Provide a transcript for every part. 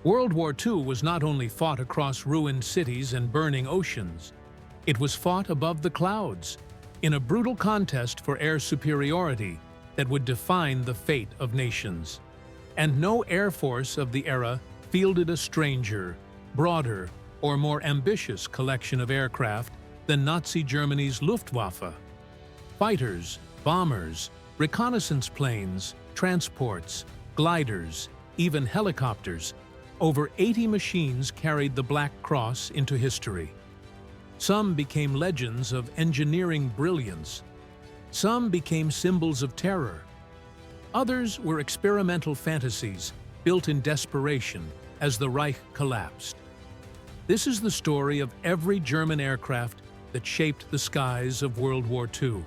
World War II was not only fought across ruined cities and burning oceans, it was fought above the clouds, in a brutal contest for air superiority that would define the fate of nations. And no air force of the era fielded a stranger, broader, or more ambitious collection of aircraft than Nazi Germany's Luftwaffe. Fighters, bombers, reconnaissance planes, transports, gliders, even helicopters, over 80 machines carried the Black Cross into history. Some became legends of engineering brilliance. Some became symbols of terror. Others were experimental fantasies built in desperation as the Reich collapsed. This is the story of every German aircraft that shaped the skies of World War II.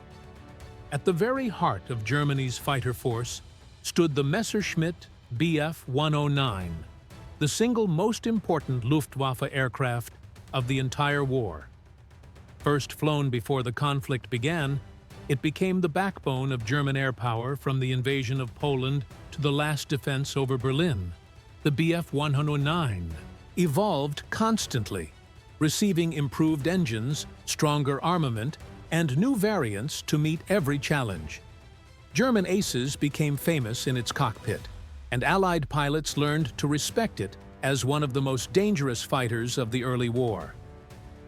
At the very heart of Germany's fighter force stood the Messerschmitt Bf 109, the single most important Luftwaffe aircraft of the entire war. First flown before the conflict began, it became the backbone of German air power from the invasion of Poland to the last defense over Berlin. The Bf 109 evolved constantly, receiving improved engines, stronger armament, and new variants to meet every challenge. German aces became famous in its cockpit, and Allied pilots learned to respect it as one of the most dangerous fighters of the early war.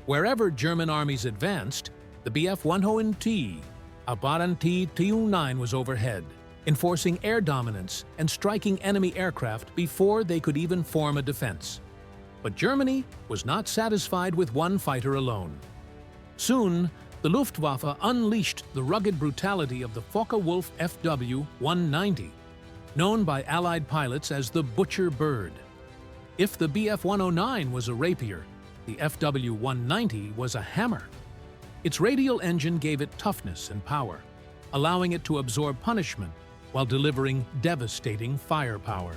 Wherever German armies advanced, the Bf 109 Tu-9 was overhead, enforcing air dominance and striking enemy aircraft before they could even form a defense. But Germany was not satisfied with one fighter alone. Soon, the Luftwaffe unleashed the rugged brutality of the Focke-Wulf FW-190, known by Allied pilots as the Butcher Bird. If the Bf 109 was a rapier, the FW-190 was a hammer. Its radial engine gave it toughness and power, allowing it to absorb punishment while delivering devastating firepower.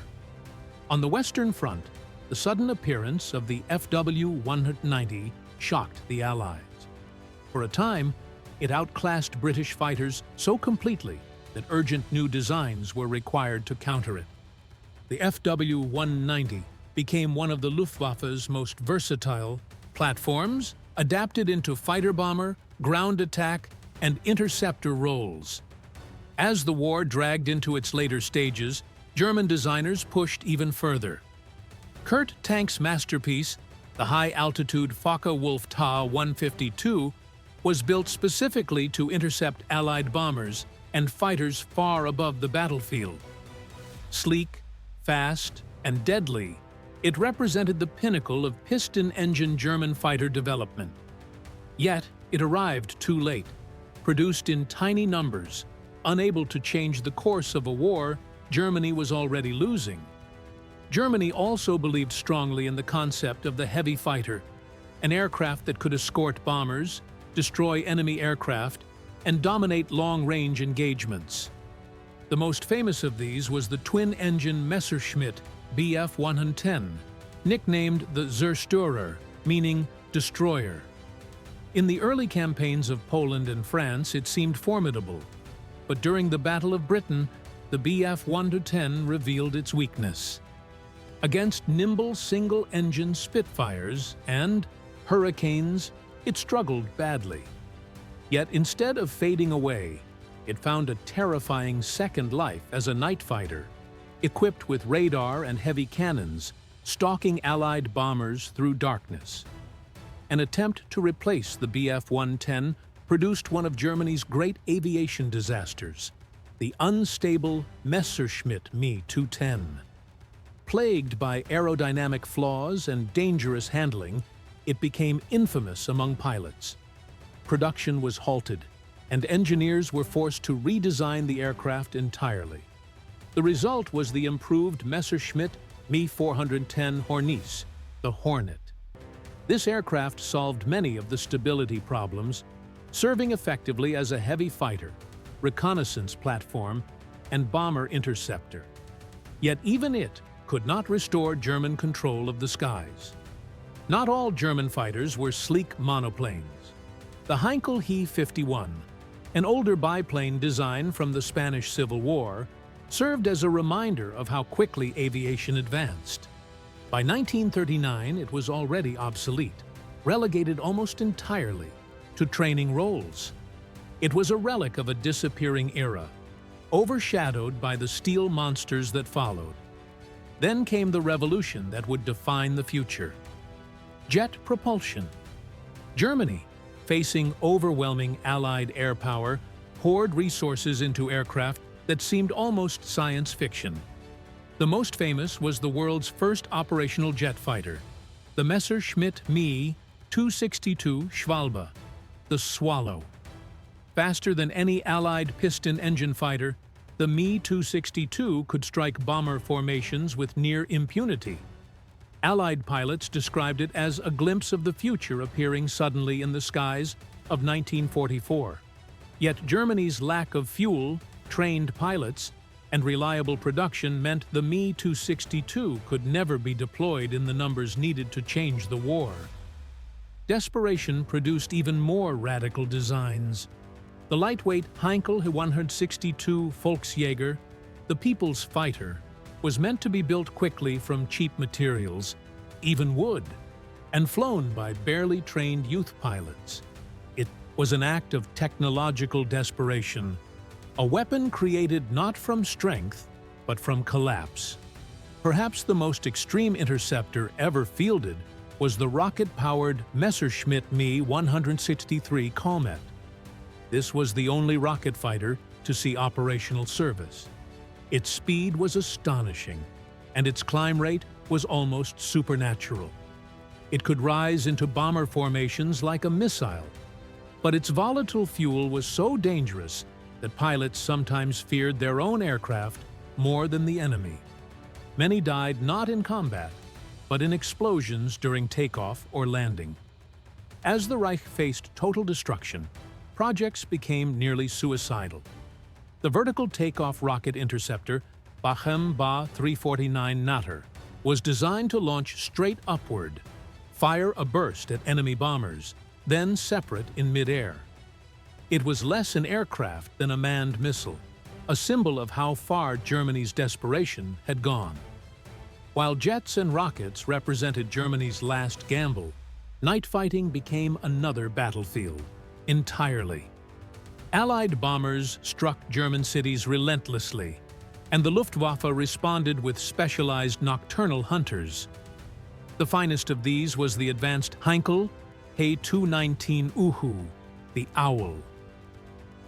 On the Western Front, the sudden appearance of the FW-190 shocked the Allies. For a time, it outclassed British fighters so completely that urgent new designs were required to counter it. The FW-190 became one of the Luftwaffe's most versatile platforms, adapted into fighter bomber, ground attack, and interceptor roles. As the war dragged into its later stages, German designers pushed even further. Kurt Tank's masterpiece, the high-altitude Focke-Wulf Ta-152, was built specifically to intercept Allied bombers and fighters far above the battlefield. Sleek, fast, and deadly, it represented the pinnacle of piston-engine German fighter development. Yet, it arrived too late, produced in tiny numbers, unable to change the course of a war Germany was already losing. Germany also believed strongly in the concept of the heavy fighter, an aircraft that could escort bombers, destroy enemy aircraft, and dominate long-range engagements. The most famous of these was the twin-engine Messerschmitt Bf 110, nicknamed the Zerstörer, meaning destroyer. In the early campaigns of Poland and France, it seemed formidable, but during the Battle of Britain, the Bf 110 revealed its weakness. Against nimble single-engine Spitfires and Hurricanes, it struggled badly. Yet instead of fading away, it found a terrifying second life as a night fighter, equipped with radar and heavy cannons, stalking Allied bombers through darkness. An attempt to replace the Bf 110 produced one of Germany's great aviation disasters, the unstable Messerschmitt Me 210. Plagued by aerodynamic flaws and dangerous handling, it became infamous among pilots. Production was halted, and engineers were forced to redesign the aircraft entirely. The result was the improved Messerschmitt Me 410 Hornisse, the Hornet. This aircraft solved many of the stability problems, serving effectively as a heavy fighter, reconnaissance platform, and bomber interceptor. Yet even it could not restore German control of the skies. Not all German fighters were sleek monoplanes. The Heinkel He-51, an older biplane design from the Spanish Civil War, served as a reminder of how quickly aviation advanced. By 1939, it was already obsolete, relegated almost entirely to training roles. It was a relic of a disappearing era, overshadowed by the steel monsters that followed. Then came the revolution that would define the future. Jet propulsion. Germany, facing overwhelming Allied air power, poured resources into aircraft that seemed almost science fiction. The most famous was the world's first operational jet fighter, the Messerschmitt Me 262 Schwalbe, the Swallow. Faster than any Allied piston engine fighter, the Me 262 could strike bomber formations with near impunity. Allied pilots described it as a glimpse of the future appearing suddenly in the skies of 1944. Yet Germany's lack of fuel, trained pilots, and reliable production meant the Me 262 could never be deployed in the numbers needed to change the war. Desperation produced even more radical designs. The lightweight Heinkel 162 Volksjäger, the People's Fighter, was meant to be built quickly from cheap materials, even wood, and flown by barely trained youth pilots. It was an act of technological desperation, a weapon created not from strength, but from collapse. Perhaps the most extreme interceptor ever fielded was the rocket-powered Messerschmitt Me 163 Comet. This was the only rocket fighter to see operational service. Its speed was astonishing, and its climb rate was almost supernatural. It could rise into bomber formations like a missile, but its volatile fuel was so dangerous that pilots sometimes feared their own aircraft more than the enemy. Many died not in combat, but in explosions during takeoff or landing. As the Reich faced total destruction, projects became nearly suicidal. The vertical takeoff rocket interceptor, Bachem Ba 349 Natter, was designed to launch straight upward, fire a burst at enemy bombers, then separate in midair. It was less an aircraft than a manned missile, a symbol of how far Germany's desperation had gone. While jets and rockets represented Germany's last gamble, night fighting became another battlefield, entirely. Allied bombers struck German cities relentlessly, and the Luftwaffe responded with specialized nocturnal hunters. The finest of these was the advanced Heinkel He-219 Uhu, the Owl.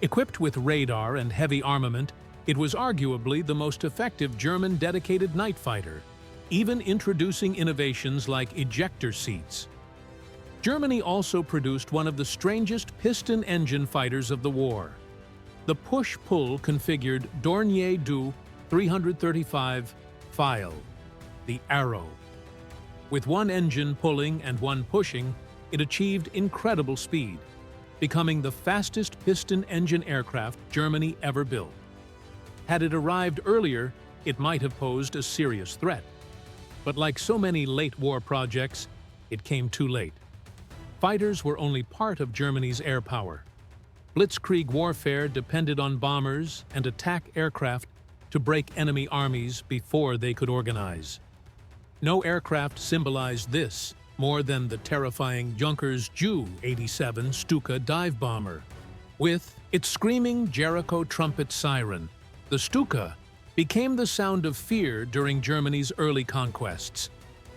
Equipped with radar and heavy armament, it was arguably the most effective German dedicated night fighter, even introducing innovations like ejector seats. Germany also produced one of the strangest piston engine fighters of the war, the push-pull configured Dornier Du 335 Pfeil, the Arrow. With one engine pulling and one pushing, it achieved incredible speed, becoming the fastest piston engine aircraft Germany ever built. Had it arrived earlier, it might have posed a serious threat. But like so many late war projects, it came too late. Fighters were only part of Germany's air power. Blitzkrieg warfare depended on bombers and attack aircraft to break enemy armies before they could organize. No aircraft symbolized this more than the terrifying Junkers Ju-87 Stuka dive bomber. With its screaming Jericho trumpet siren, the Stuka became the sound of fear during Germany's early conquests.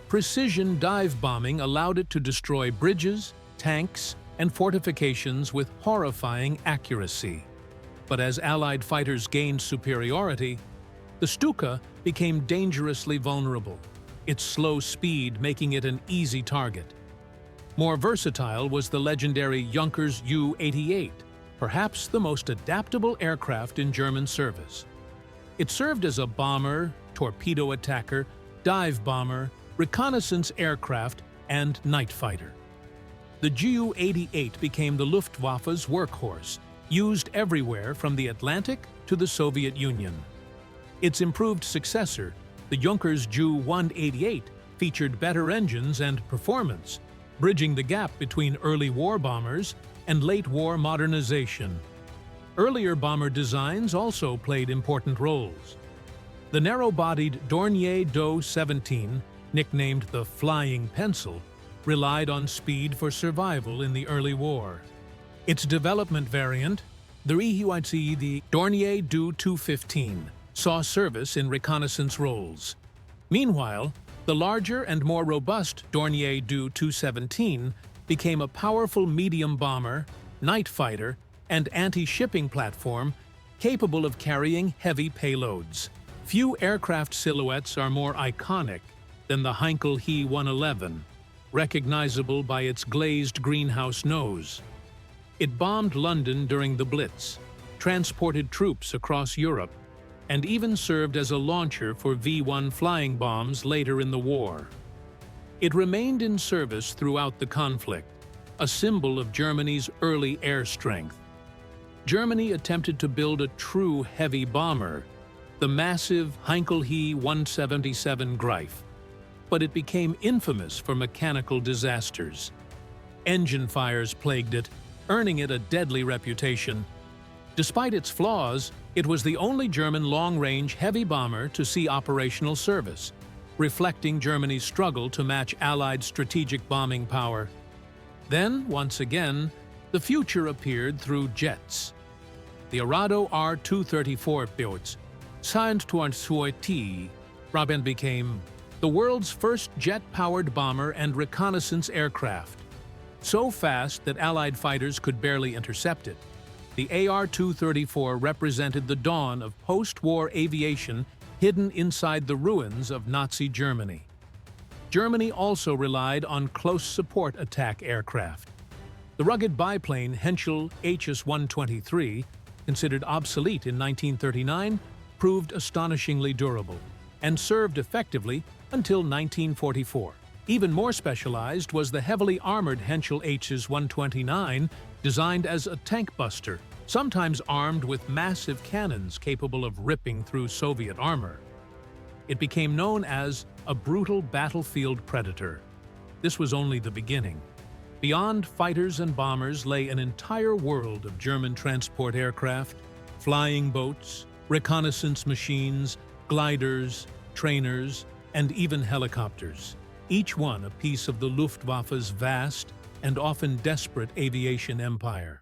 Precision dive bombing allowed it to destroy bridges, tanks, and fortifications with horrifying accuracy. But as Allied fighters gained superiority, the Stuka became dangerously vulnerable, its slow speed making it an easy target. More versatile was the legendary Junkers Ju-88, perhaps the most adaptable aircraft in German service. It served as a bomber, torpedo attacker, dive bomber, reconnaissance aircraft, and night fighter. The Ju-88 became the Luftwaffe's workhorse, used everywhere from the Atlantic to the Soviet Union. Its improved successor, the Junkers Ju-188, featured better engines and performance, bridging the gap between early war bombers and late war modernization. Earlier bomber designs also played important roles. The narrow-bodied Dornier Do 17 nicknamed the Flying Pencil, relied on speed for survival in the early war. Its development variant, the WWII, the Dornier Du 215, saw service in reconnaissance roles. Meanwhile, the larger and more robust Dornier Du 217 became a powerful medium bomber, night fighter, and anti-shipping platform capable of carrying heavy payloads. Few aircraft silhouettes are more iconic than the Heinkel He 111, recognizable by its glazed greenhouse nose. It bombed London during the Blitz, transported troops across Europe, and even served as a launcher for V-1 flying bombs later in the war. It remained in service throughout the conflict, a symbol of Germany's early air strength. Germany attempted to build a true heavy bomber, the massive Heinkel He 177 Greif, but it became infamous for mechanical disasters. Engine fires plagued it, earning it a deadly reputation. Despite its flaws, it was the only German long-range heavy bomber to see operational service, reflecting Germany's struggle to match Allied strategic bombing power. Then, once again, the future appeared through jets. The Arado R-234 pilots, Robin became the world's first jet-powered bomber and reconnaissance aircraft. So fast that Allied fighters could barely intercept it, the AR-234 represented the dawn of post-war aviation hidden inside the ruins of Nazi Germany. Germany also relied on close support attack aircraft. The rugged biplane Henschel HS-123, considered obsolete in 1939, proved astonishingly durable and served effectively until 1944. Even more specialized was the heavily armored Henschel HS-129, designed as a tank buster, sometimes armed with massive cannons capable of ripping through Soviet armor. It became known as a brutal battlefield predator. This was only the beginning. Beyond fighters and bombers lay an entire world of German transport aircraft, flying boats, reconnaissance machines, gliders, trainers, and even helicopters, each one a piece of the Luftwaffe's vast and often desperate aviation empire.